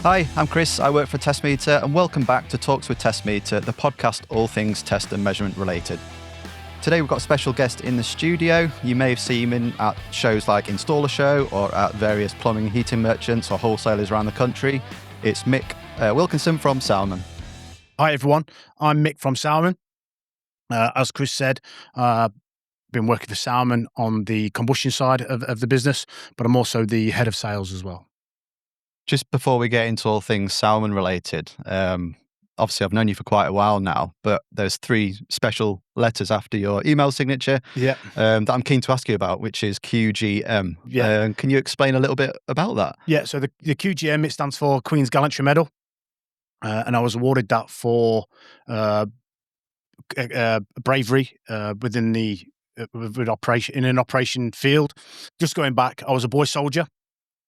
Hi, I'm Chris. I work for TestMeter, and welcome back to Talks with TestMeter, the podcast all things test and measurement related. Today we've got a special guest in the studio. You may have seen him at shows like Installer Show or at various plumbing and heating merchants or wholesalers around the country. It's Mick Wilkinson from Sauermann. Hi everyone, I'm Mick from Sauermann. As Chris said, been working for Sauermann on the combustion side of the business, but I'm also the head of sales as well. Just before we get into all things Sauermann related, obviously I've known you for quite a while now, but there's 3 special letters after your email signature that I'm keen to ask you about, which is QGM. Can you explain a little bit about that? Yeah, so the QGM, it stands for Queen's Gallantry Medal, and I was awarded that for bravery within with operation in an operation field. Just going back, I was a boy soldier.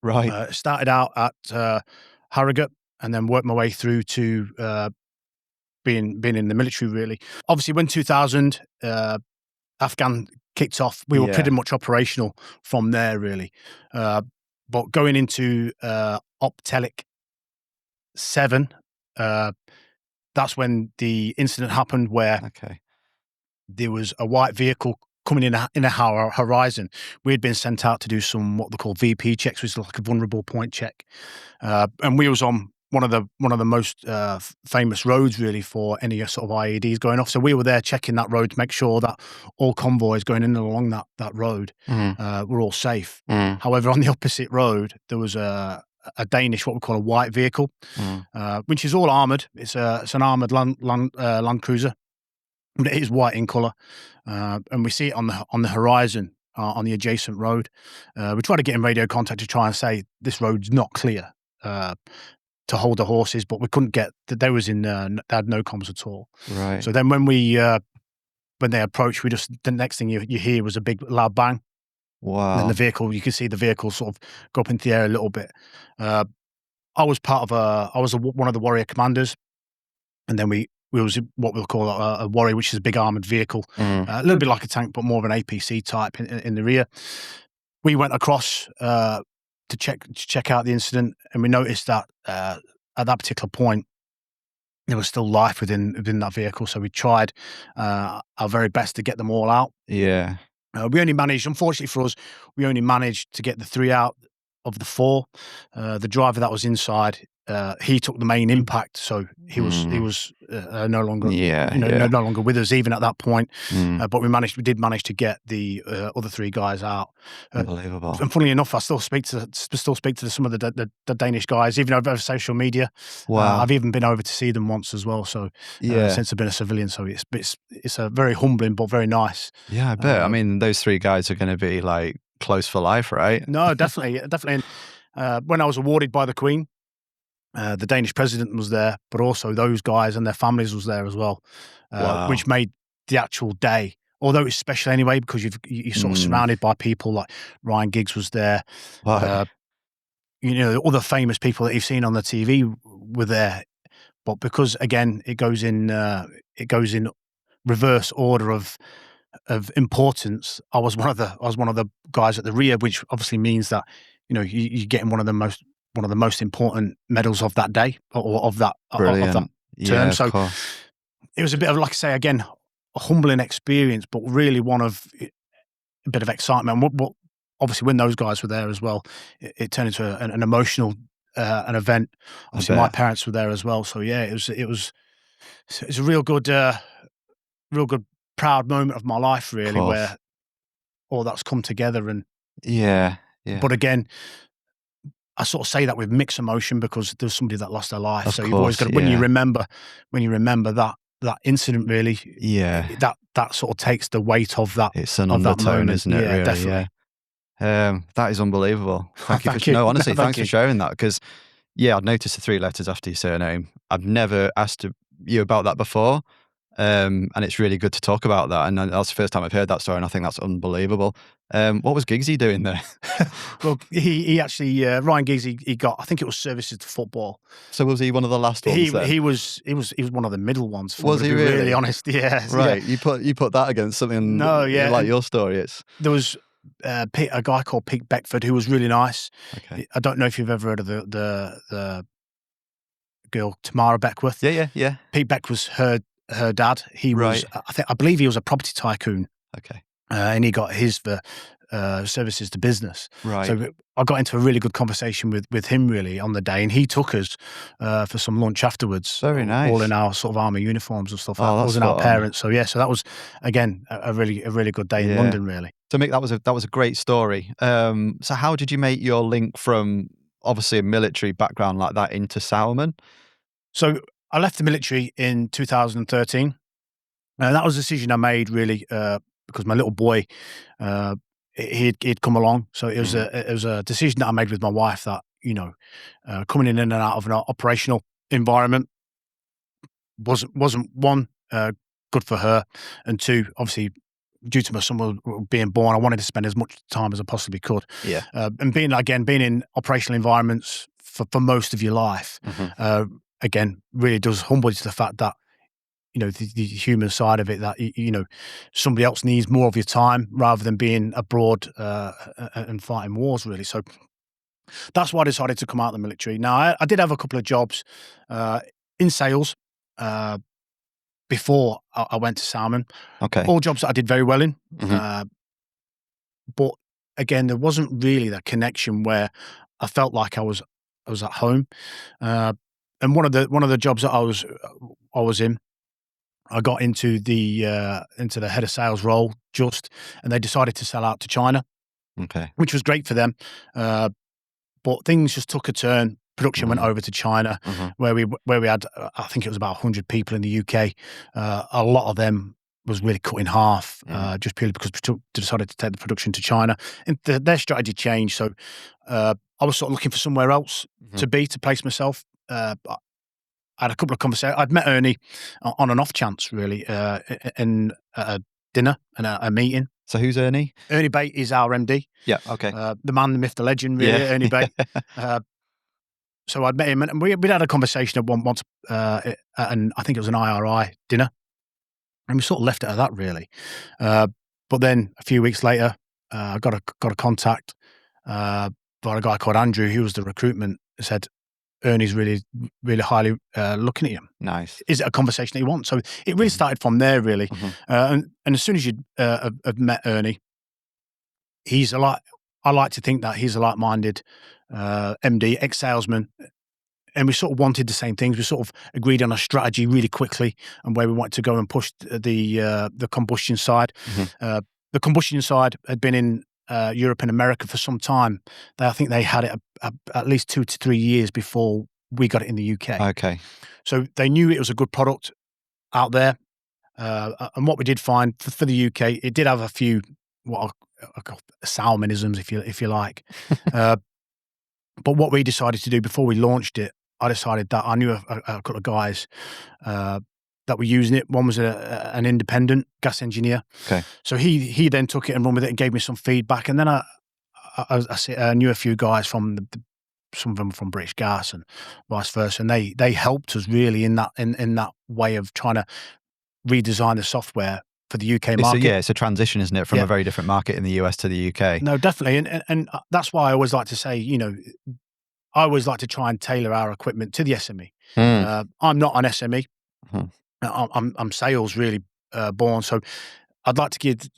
Right. Started out at Harrogate and then worked my way through to being in the military, really. Obviously, when 2000 Afghan kicked off, we were pretty much operational from there, really. But going into Optelic 7, that's when the incident happened where there was a white vehicle coming in our horizon. We had been sent out to do some what they call VP checks, which is like a vulnerable point check, and we was on one of the most famous roads really for any sort of IEDs going off. So we were there checking that road to make sure that all convoys going in and along that road were all safe. However, on the opposite road there was a Danish, what we call a white vehicle, which is all armoured. It's an armoured land cruiser. But it is white in colour, and we see it on the horizon on the adjacent road. We try to get in radio contact to try and say this road's not clear to hold the horses, but we couldn't get that. They had no comms at all. Right. So then when they approached, the next thing you hear was a big loud bang. Wow. And then the vehicle, you can see the vehicle sort of go up into the air a little bit. I was one of the warrior commanders, and then we was what we'll call a Warrior, which is a big armoured vehicle, a little bit like a tank, but more of an APC type in the rear. We went across to check out the incident, and we noticed that at that particular point, there was still life within that vehicle. So we tried our very best to get them all out. Yeah. We only managed, unfortunately for us, to get the 3 out of the 4. The driver that was inside, he took the main impact, so he was no longer no longer with us even at that point. But we did manage to get the other 3 guys out. Unbelievable. And funnily enough, I still speak to some of the Danish guys, even over social media. Wow. I've even been over to see them once as well. So since I've been a civilian, so it's a very humbling but very nice. Yeah, I bet. I mean, those 3 guys are going to be like close for life, right? No, definitely. When I was awarded by the Queen, the Danish president was there, but also those guys and their families was there as well, which made the actual day, although it's special anyway, because you're sort of surrounded by people like Ryan Giggs was there. Wow. All the famous people that you've seen on the TV were there, but because again it goes in reverse order of importance. I was one of the guys at the rear, which obviously means that you're getting one of the most important medals of that day or of that term. Yeah, so it was a bit of, like I say again, a humbling experience, but really one of a bit of excitement. What obviously when those guys were there as well, it turned into an emotional an event. Obviously my parents were there as well, so yeah, it was a real good proud moment of my life, really, where all that's come together. And but again, I sort of say that with mixed emotion because there's somebody that lost their life. You've always got to, when you remember that incident, really, that sort of takes the weight of that. It's an undertone, isn't it? Yeah, really? definitely. Yeah. That is unbelievable. Thank you. Honestly, thanks for sharing that, because I'd noticed the 3 letters after your surname. I've never asked you about that before. And it's really good to talk about that. And that's the first time I've heard that story, and I think that's unbelievable. What was Giggsy doing there? Well, he actually, Ryan Giggs, he got, I think it was services to football. So was he one of the last ones then? He was one of the middle ones. Was he really? Really honest? Yeah. Right. Yeah. You put that against something like your story. There was a guy called Pete Beckford who was really nice. Okay. I don't know if you've ever heard of the girl, Tamara Beckworth. Yeah. Pete Beck was her dad. He was, I believe he was a property tycoon. Okay. And he got his services to business. Right. So I got into a really good conversation with him really on the day, and he took us for some lunch afterwards. Very nice. All in our sort of army uniforms and stuff. Oh, that that's was our fun. parents. So so that was again a really good day in London, really. So Mick, that was a great story. So how did you make your link from obviously a military background like that into Sauermann? So I left the military in 2013, and that was a decision I made really because my little boy. He'd come along, so it was a decision that I made with my wife that coming in and out of an operational environment wasn't one good for her, and two, obviously due to my son being born, I wanted to spend as much time as I possibly could. Yeah, and being in operational environments for most of your life, again, really does humble you to the fact that. The human side of it, that somebody else needs more of your time rather than being abroad and fighting wars, really. So that's why I decided to come out of the military. Now, I did have a couple of jobs in sales before I went to Sauermann. Okay. All jobs that I did very well in. But again, there wasn't really that connection where I felt like I was at home. And one of the jobs that I was in, I got into the head of sales role and they decided to sell out to China. Okay. Which was great for them. But things just took a turn. Production went over to China, where we had, I think it was about 100 people in the UK. A lot of them was really cut in half, just purely because they decided to take the production to China. And their strategy changed. So I was sort of looking for somewhere else to place myself. I had a couple of conversations. I'd met Ernie on an off chance, really, in a dinner and a meeting. So who's Ernie? Ernie Bate is our MD. Yeah, okay. The man, the myth, the legend, really, Ernie Bate. So I'd met him, and we'd had a conversation at once, and I think it was an IRI dinner, and we sort of left it at that, really. But then a few weeks later, I got a contact by a guy called Andrew, who was the recruitment, said, Ernie's really, really highly looking at you. Nice. Is it a conversation that you want? So it really started from there, really. And as soon as you have met Ernie, I like to think that he's a like-minded MD, ex-salesman, and we sort of wanted the same things. We sort of agreed on a strategy really quickly and where we wanted to go and push the combustion side. The combustion side had been in Europe and America for some time. I think they had it at least 2 to 3 years before we got it in the UK. Okay. So they knew it was a good product out there. And what we did find for the UK, it did have a few what I call Sauermannisms, if you like. But what we decided to do before we launched it, I decided that I knew a couple of guys that were using it. One was an independent gas engineer. Okay. So he then took it and run with it and gave me some feedback. And then I knew a few guys from some of them from British Gas and vice versa, and they helped us really in that way of trying to redesign the software for the UK market. It's a transition, isn't it, from a very different market in the US to the UK? No, definitely, and that's why I always like to say, I always like to try and tailor our equipment to the SME. I'm not an SME. I'm sales really born, so I'd like to give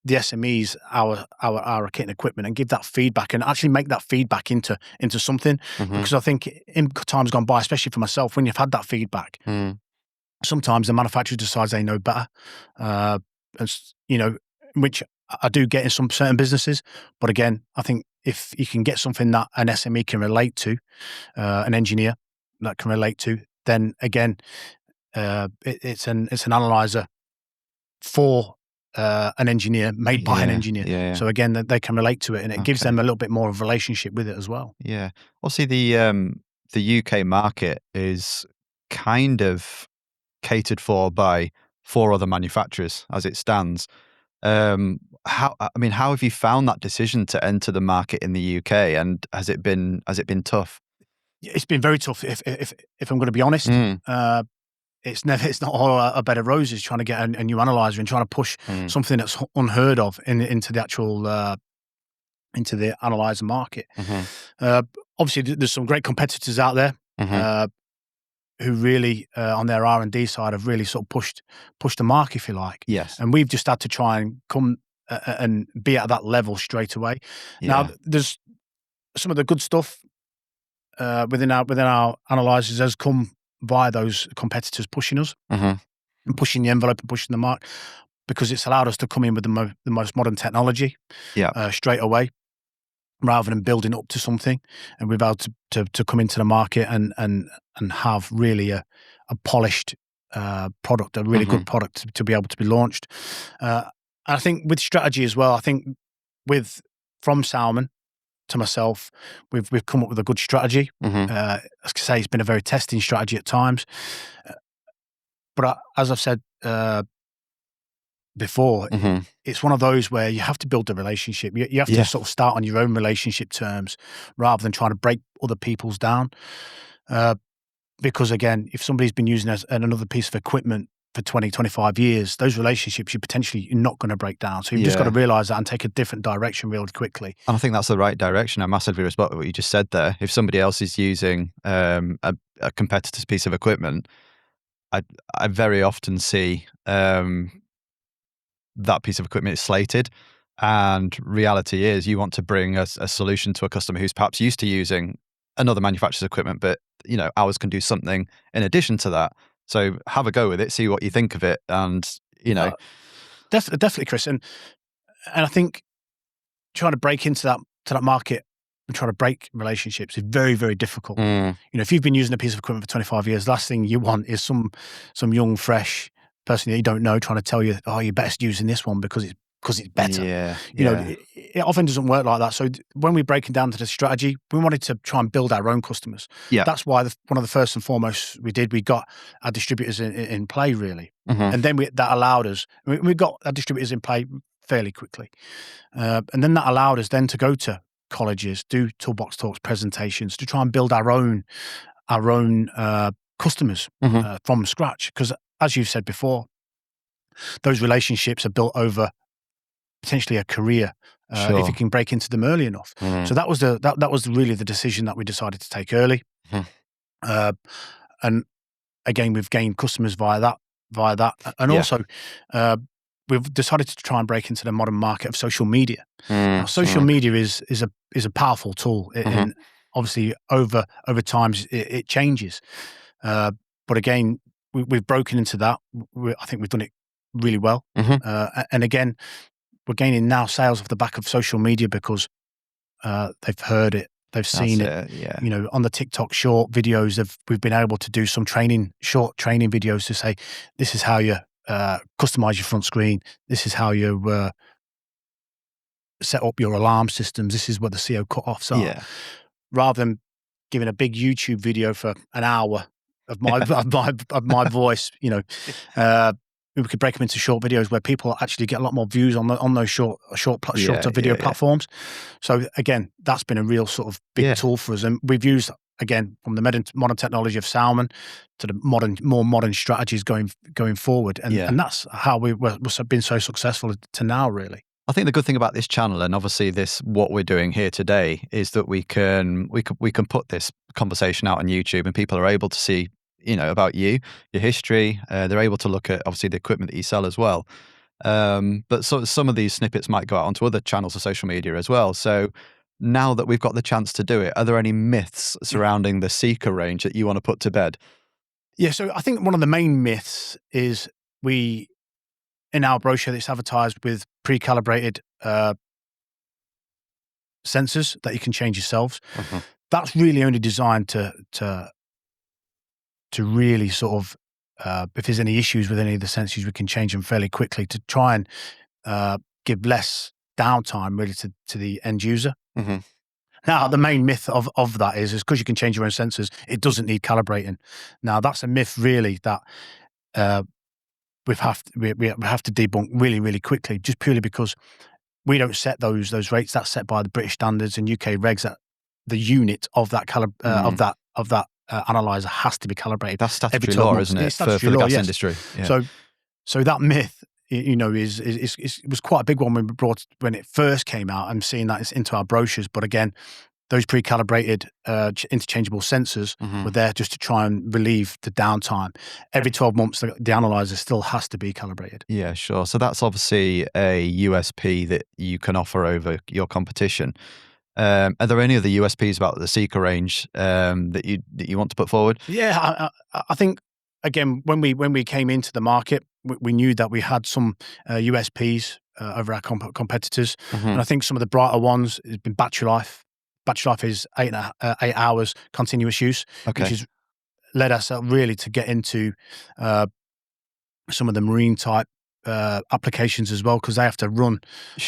the SMEs our kit and equipment and give that feedback and actually make that feedback into something, because I think in times gone by, especially for myself, when you've had that feedback, sometimes the manufacturer decides they know better, which I do get in some certain businesses. But again, I think if you can get something that an SME can relate to, an engineer that can relate to, then again, it's an analyzer for an engineer, made by an engineer. Yeah. So again, they can relate to it, and it gives them a little bit more of a relationship with it as well. Yeah. Well, see, the UK market is kind of catered for by 4 other manufacturers as it stands. How have you found that decision to enter the market in the UK, and has it been tough? It's been very tough. If I'm going to be honest, it's not all a bed of roses trying to get a new analyzer and trying to push something that's unheard of into the actual into the analyzer market. Obviously, there's some great competitors out there. really on their R&D side have really sort of pushed the mark, if you like. Yes. And we've just had to try and come and be at that level straight away. Yeah. Now, there's some of the good stuff within our analyzers has come via those competitors pushing us and pushing the envelope and pushing the mark, because it's allowed us to come in with the most modern technology straight away, rather than building up to something. And we've had to come into the market and have really a polished product, a really good product to be able to be launched. And I think with strategy as well, I think from Sauermann to myself, we've come up with a good strategy. As I say, it's been a very testing strategy at times. But as I've said before, it's one of those where you have to build the relationship. You have to sort of start on your own relationship terms rather than trying to break other people's down. Because again, if somebody's been using another piece of equipment for 20, 25 years, those relationships you're not going to break down. So you've just got to realise that and take a different direction really quickly. And I think that's the right direction. I massively respect what you just said there. If somebody else is using a competitor's piece of equipment, I very often see that piece of equipment is slated, and reality is you want to bring a solution to a customer who's perhaps used to using another manufacturer's equipment, but ours can do something in addition to that. So have a go with it, see what you think of it, and definitely, Chris. And I think trying to break into that market and trying to break relationships is very, very difficult. If you've been using a piece of equipment for 25 years, the last thing you want is some young, fresh person that you don't know trying to tell you, oh, you're best using this one because it's better. It often doesn't work like that. So when we're breaking down to the strategy, we wanted to try and build our own customers. That's why one of the first and foremost we got our distributors in play, really. And then that allowed us, we got our distributors in play fairly quickly. And then that allowed us then to go to colleges, do toolbox talks, presentations, to try and build our own customers from scratch. Because as you've said before, those relationships are built over potentially a career if you can break into them early enough. So that was really the decision that we decided to take early. And again, we've gained customers via that, and also we've decided to try and break into the modern market of social media. Now, social media is a powerful tool, and obviously over time it changes. But again, we've broken into that. I think we've done it really well. And again, we're gaining now sales off the back of social media because they've heard it, they've seen it. On the TikTok short videos, we've been able to do some short training videos to say, this is how you customize your front screen. This is how you set up your alarm systems. This is what the CO cutoffs are. Rather than giving a big YouTube video for an hour of my voice, we could break them into short videos where people actually get a lot more views on those shorter video platforms. So again, that's been a real sort of big tool for us, and we've used again from the modern technology of Sauermann to the more modern strategies going forward, and that's how we've been so successful to now, really. I think the good thing about this channel, and obviously what we're doing here today, is that we can put this conversation out on YouTube, and people are able to see, about you, your history. They're able to look at obviously the equipment that you sell as well. But some of these snippets might go out onto other channels of social media as well. So now that we've got the chance to do it, are there any myths surrounding the Seeker range that you want to put to bed? Yeah, so I think one of the main myths is in our brochure that's advertised with pre-calibrated sensors that you can change yourselves. That's really only designed to really sort of, if there's any issues with any of the sensors, we can change them fairly quickly to try and give less downtime really to the end user. Now, the main myth of that is because you can change your own sensors, it doesn't need calibrating. Now, that's a myth really that we have to debunk really, really quickly, just purely because we don't set those rates. That's set by the British standards and UK regs. That the unit of that of that analyzer has to be calibrated. That's statutory law, isn't it, for the gas industry? Yeah. So that myth, was quite a big one when it first came out. I'm seeing that it's into our brochures, but again, those pre-calibrated interchangeable sensors were there just to try and relieve the downtime. Every 12 months, the analyzer still has to be calibrated. Yeah, sure. So that's obviously a USP that you can offer over your competition. Are there any other USPs about the Seeker range that you want to put forward? Yeah, I think again when we came into the market, we knew that we had some USPs over our competitors, and I think some of the brighter ones has been battery life. Battery life is 8 hours continuous use, which has led us really to get into some of the marine type applications as well, because they have to run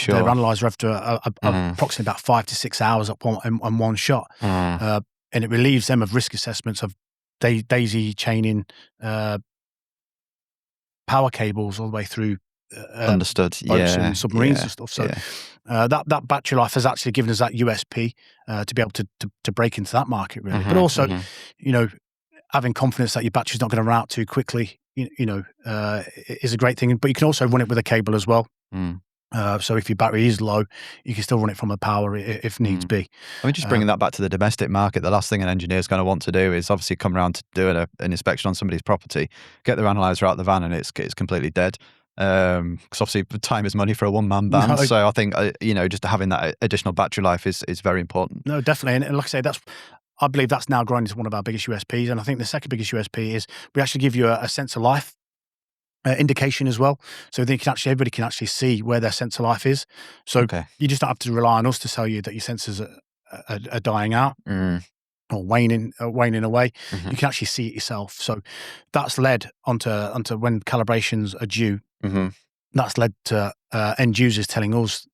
their analyzer after approximately about 5 to 6 hours on one shot, and it relieves them of risk assessments of daisy chaining power cables all the way through Understood. boats and submarines and stuff. So that battery life has actually given us that USP to be able to break into that market really. But also, you know, having confidence that your battery's not going to run out too quickly, is a great thing. But you can also run it with a cable as well. So if your battery is low, you can still run it from a power if needs be. I mean, just bringing that back to the domestic market, the last thing an engineer is going to want to do is obviously come around to do an inspection on somebody's property, get their analyzer out of the van, and it's completely dead. Because obviously time is money for a one-man band. No. So I think, just having that additional battery life is very important. No, definitely. And like I say, I believe that's now grown into one of our biggest USPs. And I think the second biggest USP is we actually give you a sensor life indication as well. So everybody can actually see where their sensor life is. So you just don't have to rely on us to tell you that your sensors are dying out. Or waning away. You can actually see it yourself. So that's led onto when calibrations are due. That's led to end users telling us,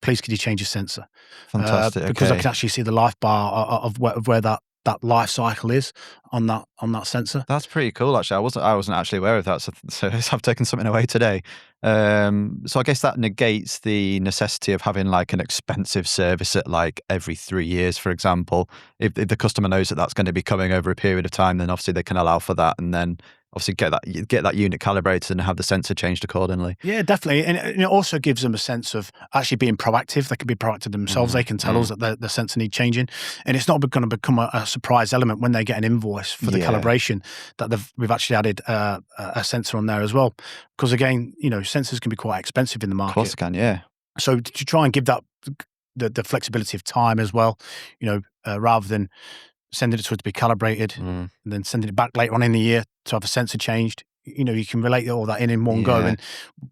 "Please, could you change your sensor?" Fantastic. Because I can actually see the life bar of where that life cycle is on that sensor. That's pretty cool, actually. I wasn't actually aware of that, so I've taken something away today. So I guess that negates the necessity of having like an expensive service at like every 3 years, for example. If the customer knows that that's going to be coming over a period of time, then obviously they can allow for that, and then obviously get that unit calibrated and have the sensor changed accordingly. Yeah, definitely. And it also gives them a sense of actually being proactive. They can be proactive themselves. They can tell us that the sensor needs changing. And it's not going to become a surprise element when they get an invoice for the calibration that we've actually added a sensor on there as well. Because again, sensors can be quite expensive in the market. Of course they can, yeah. So to try and give that the flexibility of time as well, rather than sending it to us to be calibrated and then sending it back later on in the year to have a sensor changed. You can relate all that in one go, and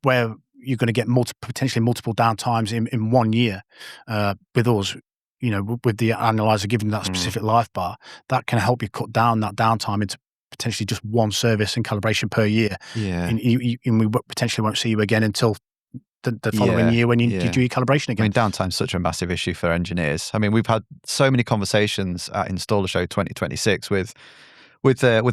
where you're going to get potentially multiple downtimes in 1 year with us, with the analyzer giving that specific life bar, that can help you cut down that downtime into potentially just one service and calibration per year. Yeah. And we potentially won't see you again until the following year when you do your calibration again. I mean, downtime's such a massive issue for engineers. I mean, we've had so many conversations at Installer Show 2026 with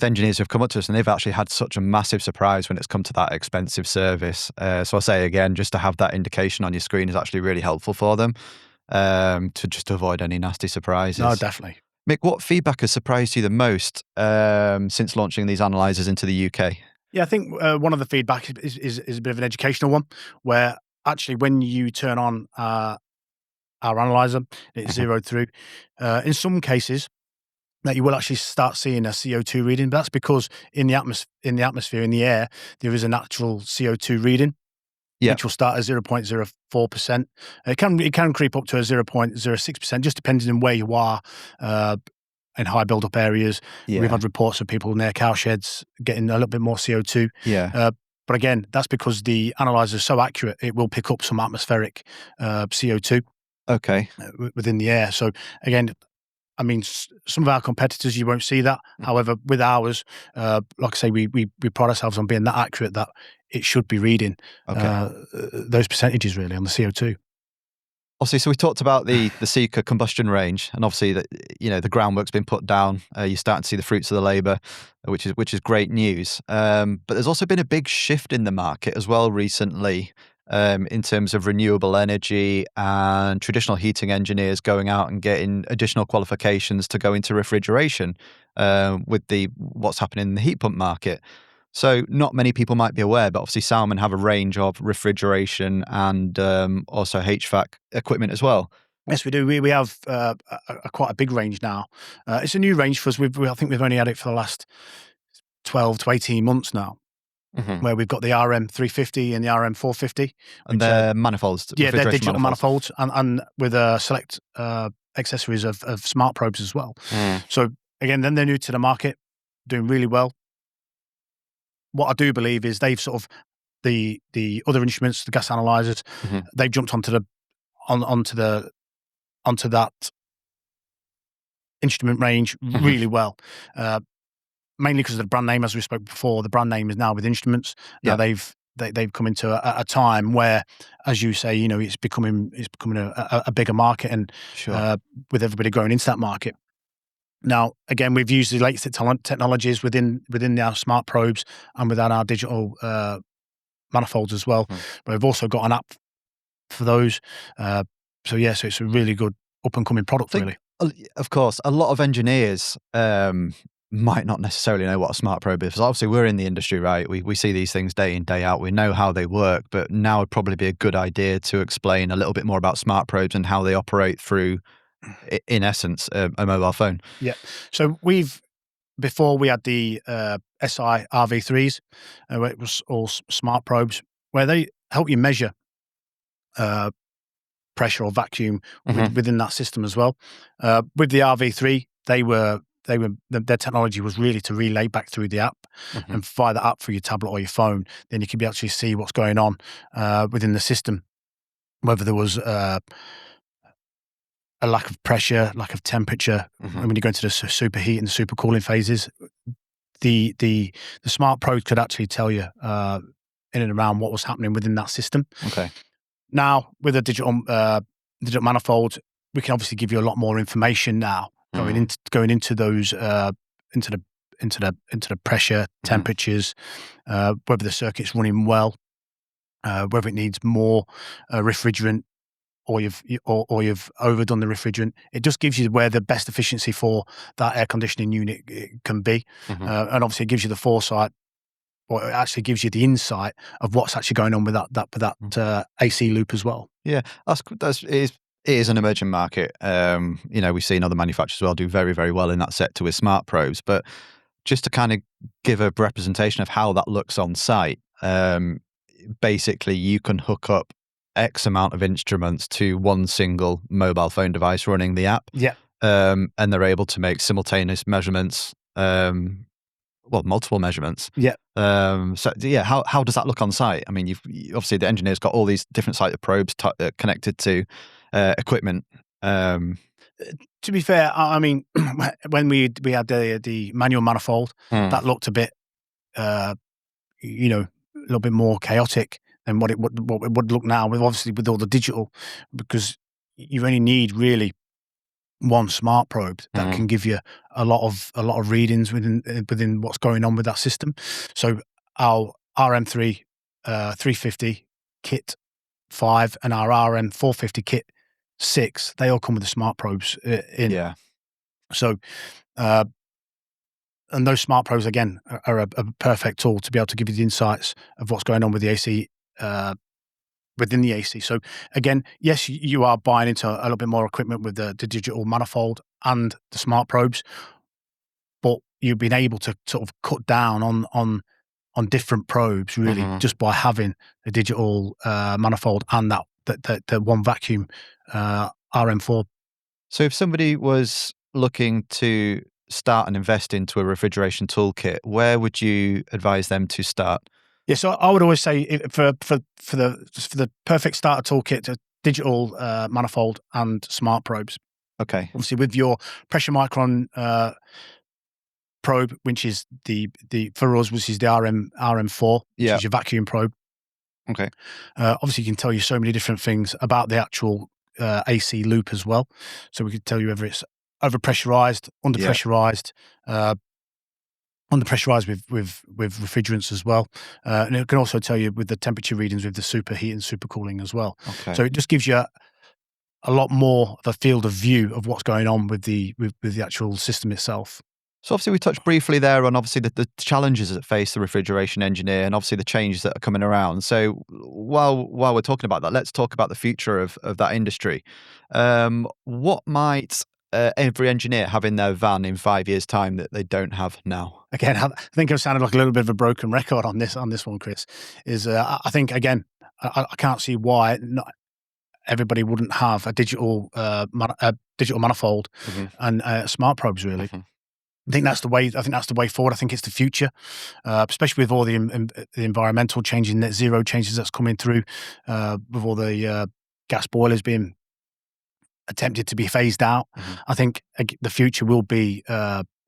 engineers who've come up to us, and they've actually had such a massive surprise when it's come to that expensive service. So I say again, just to have that indication on your screen is actually really helpful for them to avoid any nasty surprises. No, definitely. Mick, what feedback has surprised you the most since launching these analyzers into the UK? Yeah, I think one of the feedback is a bit of an educational one, where actually when you turn on our analyzer, it's zeroed through. In some cases, that you will actually start seeing a CO2 reading, but that's because in the atmosphere, in the air, there is a natural CO2 reading, which will start at 0.04%. It can creep up to a 0.06%, just depending on where you are. In high build-up areas, we've had reports of people near cow sheds getting a little bit more CO2. But again, that's because the analyzer is so accurate, it will pick up some atmospheric CO2 within the air. So again, I mean, some of our competitors, you won't see that. However, with ours, like I say, we pride ourselves on being that accurate that it should be reading those percentages really on the CO2. Obviously, so we talked about the Seeker combustion range, and obviously the groundwork's been put down. You're starting to see the fruits of the labour, which is great news. But there's also been a big shift in the market as well recently, in terms of renewable energy and traditional heating engineers going out and getting additional qualifications to go into refrigeration with what's happening in the heat pump market. So not many people might be aware, but obviously Sauermann have a range of refrigeration and also HVAC equipment as well. Yes, we do. We have quite a big range now. It's a new range for us. I think we've only had it for the last 12 to 18 months now, where we've got the RM350 and the RM450. And they're manifolds. Yeah, they're digital manifolds and with select accessories of smart probes as well. So again, then they're new to the market, doing really well. What I do believe is they've sort of the other instruments, the gas analysers, they've jumped onto that instrument range really well. Mainly because of the brand name, as we spoke before. The brand name is now with instruments. Now they've come into a time where, as you say, it's becoming a bigger market, and with everybody growing into that market. Now, again, we've used the latest technologies within our smart probes and within our digital manifolds as well. But we've also got an app for those. So it's a really good up and coming product, really. Of course, a lot of engineers might not necessarily know what a smart probe is. Obviously, we're in the industry, right? We see these things day in, day out. We know how they work, but now would probably be a good idea to explain a little bit more about smart probes and how they operate through, in essence, a mobile phone. Yeah. So before we had the SI RV3s, where it was all smart probes, where they help you measure pressure or vacuum within that system as well. With the RV3, their technology was really to relay back through the app and via the app through your tablet or your phone. Then you could actually see what's going on within the system, whether there was a lack of pressure, lack of temperature. And when you go into the superheat and the supercooling phases, the smart probes could actually tell you in and around what was happening within that system. Okay. Now with a digital manifold, we can obviously give you a lot more information now. Going into those into the pressure, temperatures, whether the circuit's running well, whether it needs more refrigerant, or you've overdone the refrigerant. It just gives you where the best efficiency for that air conditioning unit can be, and obviously it gives you the foresight, or it actually gives you the insight of what's actually going on with that AC loop as well. Yeah, it is an emerging market. We've seen other manufacturers as well do very, very well in that sector with smart probes. But just to kind of give a representation of how that looks on site, basically you can hook up X amount of instruments to one single mobile phone device running the app. Yeah. And they're able to make simultaneous measurements, multiple measurements. Yeah. How does that look on site? I mean, obviously the engineer's got all these different types of probes connected to equipment. To be fair, I mean, when we had the manual manifold, that looked a bit, a little bit more chaotic than what it would look now. With obviously with all the digital, because you only need really one smart probe that can give you a lot of readings within what's going on with that system. So our RM3 350 kit 5 and our RM450 kit 6, they all come with the smart probes in. Yeah. So, and those smart probes again are a perfect tool to be able to give you the insights of what's going on with the AC within the AC. So again, yes, you are buying into a little bit more equipment with the digital manifold and the smart probes, but you've been able to sort of cut down on different probes really just by having the digital manifold and the one vacuum RM4. So if somebody was looking to start and invest into a refrigeration toolkit, where would you advise them to start? Yeah, so I would always say for the perfect starter toolkit, a digital manifold and smart probes. Okay. Obviously, with your pressure micron probe, which is the for us, which is the RM4, which is your vacuum probe. Okay. Obviously, you can tell you so many different things about the actual AC loop as well. So we could tell you whether it's overpressurized, underpressurized. Underpressurized with refrigerants as well, and it can also tell you with the temperature readings with the superheat and supercooling as well. Okay. So it just gives you a lot more of a field of view of what's going on with the actual system itself. So obviously we touched briefly there on obviously the challenges that face the refrigeration engineer and obviously the changes that are coming around. So while we're talking about that, let's talk about the future of that industry. What might every engineer have in their van in 5 years' time that they don't have now? Again, I think I've sounded like a little bit of a broken record on this one, Chris. I think again, I can't see why not everybody wouldn't have a digital manifold and smart probes. Really, I think that's the way. I think that's the way forward. I think it's the future, especially with all the environmental changes, net zero changes that's coming through, with all the gas boilers being attempted to be phased out. I think the future will be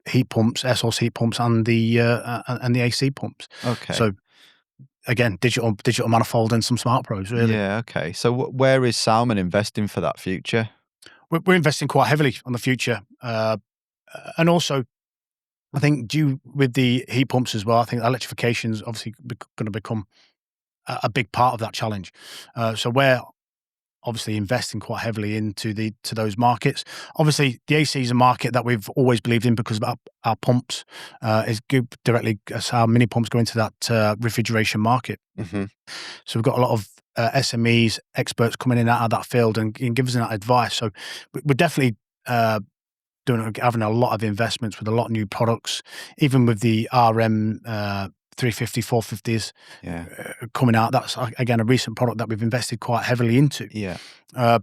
heat pumps, air source heat pumps, and the AC pumps. Okay. So again, digital manifold and some smart probes. Really. Yeah. Okay. So where is Sauermann investing for that future? We're investing quite heavily on the future, and also I think due with the heat pumps as well. I think electrification is obviously going to become a big part of that challenge. So we're obviously investing quite heavily into those markets. Obviously, the AC is a market that we've always believed in because of our pumps is good directly as our mini pumps go into that refrigeration market. So we've got a lot of SMEs, experts coming in out of that field and giving us that advice. So we're definitely having a lot of investments with a lot of new products, even with the RM 350, 450s coming out. That's, again, a recent product that we've invested quite heavily into. Yeah. But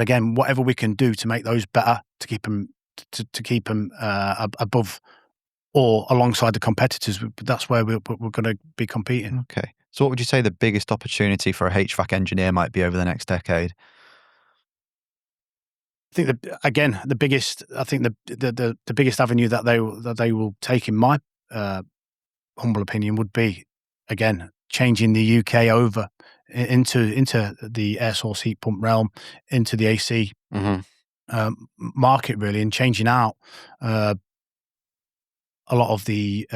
again, whatever we can do to make those better, to keep them above or alongside the competitors, that's where we're going to be competing. Okay. So what would you say the biggest opportunity for a HVAC engineer might be over the next decade? I think the biggest avenue that they will take, in my humble opinion, would be, again, changing the UK over into the air source heat pump realm, into the AC market, really, and changing out a lot of the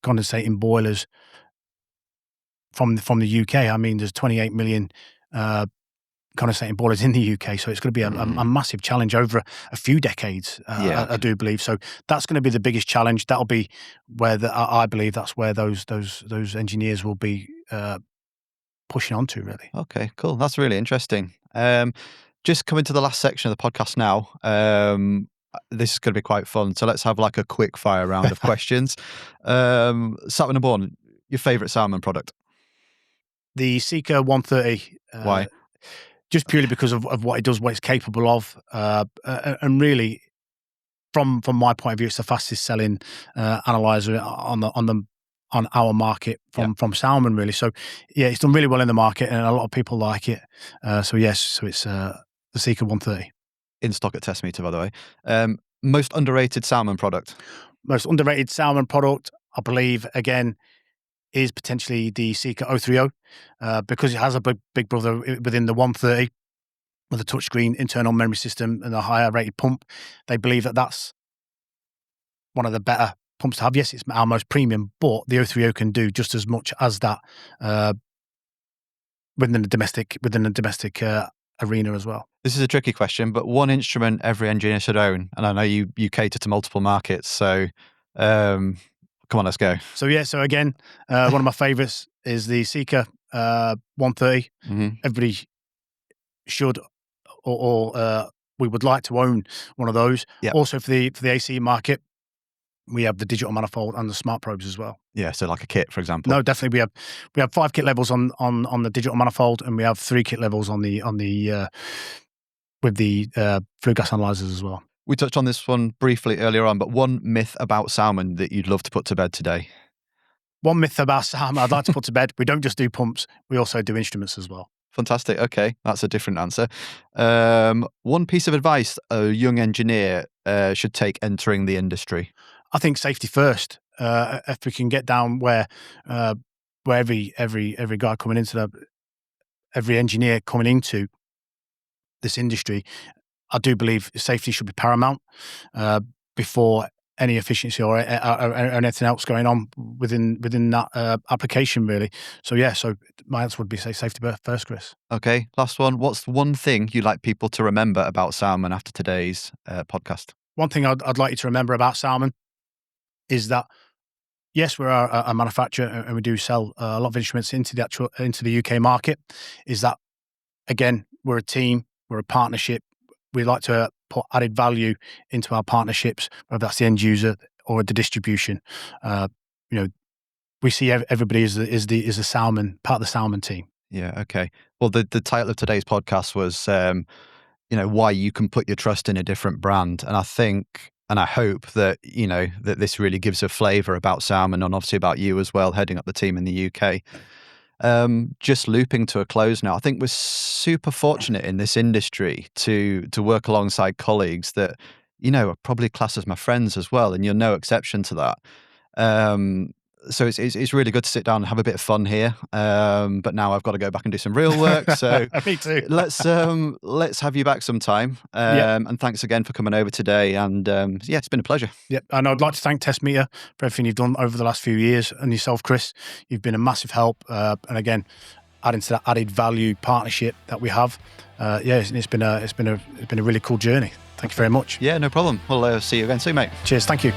condensating boilers from the UK. I mean, there's 28 million condensating boilers in the UK, so it's going to be a massive challenge over a few decades. I do believe so. That's going to be the biggest challenge. That'll be where I believe that's where those engineers will be pushing onto. Really. Okay, cool. That's really interesting. Just coming to the last section of the podcast now. This is going to be quite fun. So let's have like a quick fire round of questions. Satman and Bourne, your favourite Sauermann product? The Seeker 130. Why? Just purely because of what it does, what it's capable of, and really, from my point of view, it's the fastest selling analyzer on our market from Sauermann, really. So yeah, it's done really well in the market, and a lot of people like it. So it's the Seeker 130 in stock at Test Meter, by the way. Most underrated Sauermann product. Most underrated Sauermann product, I believe, again, is potentially the Seeker 030, because it has a big brother within the 130 with a touchscreen internal memory system and a higher rated pump. They believe that that's one of the better pumps to have. Yes, it's our most premium, but the 030 can do just as much as that within the domestic arena as well. This is a tricky question, but one instrument every engineer should own, and I know you cater to multiple markets, so come on, let's go. So again, one of my favourites is the Seeker 130. Everybody should, or we would like to own one of those. Yep. Also for the AC market, we have the digital manifold and the smart probes as well. Yeah, so like a kit, for example. No, definitely. We have 5 kit levels on the digital manifold, and we have 3 kit levels on the with the flue gas analyzers as well. We touched on this one briefly earlier on, but one myth about Sauermann that you'd love to put to bed today? One myth about Sauermann I'd like to put to bed: we don't just do pumps, we also do instruments as well. Fantastic. Okay, that's a different answer. One piece of advice a young engineer should take entering the industry? I think safety first. If we can get down where every guy coming into every engineer coming into this industry, I do believe safety should be paramount before any efficiency or anything else going on within that application, really. So my answer would be say safety first, Chris. Okay, last one. What's one thing you'd like people to remember about Sauermann after today's podcast? one thing I'd like you to remember about Sauermann is that, yes, we're a manufacturer and we do sell a lot of instruments into the UK market. Is that, again, we're a team, we're a partnership. We like to put added value into our partnerships, whether that's the end user or the distribution. We see everybody as the Sauermann, part of the Sauermann team. Yeah. Okay. Well, the title of today's podcast was, why you can put your trust in a different brand, and I think, and I hope that that this really gives a flavour about Sauermann and obviously about you as well, heading up the team in the UK. Just looping to a close now. I think we're super fortunate in this industry to work alongside colleagues that are probably classed as my friends as well, and you're no exception to that. So it's really good to sit down and have a bit of fun here. But now I've got to go back and do some real work. So me too. let's have you back sometime. And thanks again for coming over today. And it's been a pleasure. Yep. And I'd like to thank Testmeter for everything you've done over the last few years, and yourself, Chris. You've been a massive help. And again, adding to that added value partnership that we have. It's been a really cool journey. Thank you very much. Yeah, no problem. We'll see you again soon, mate. Cheers. Thank you.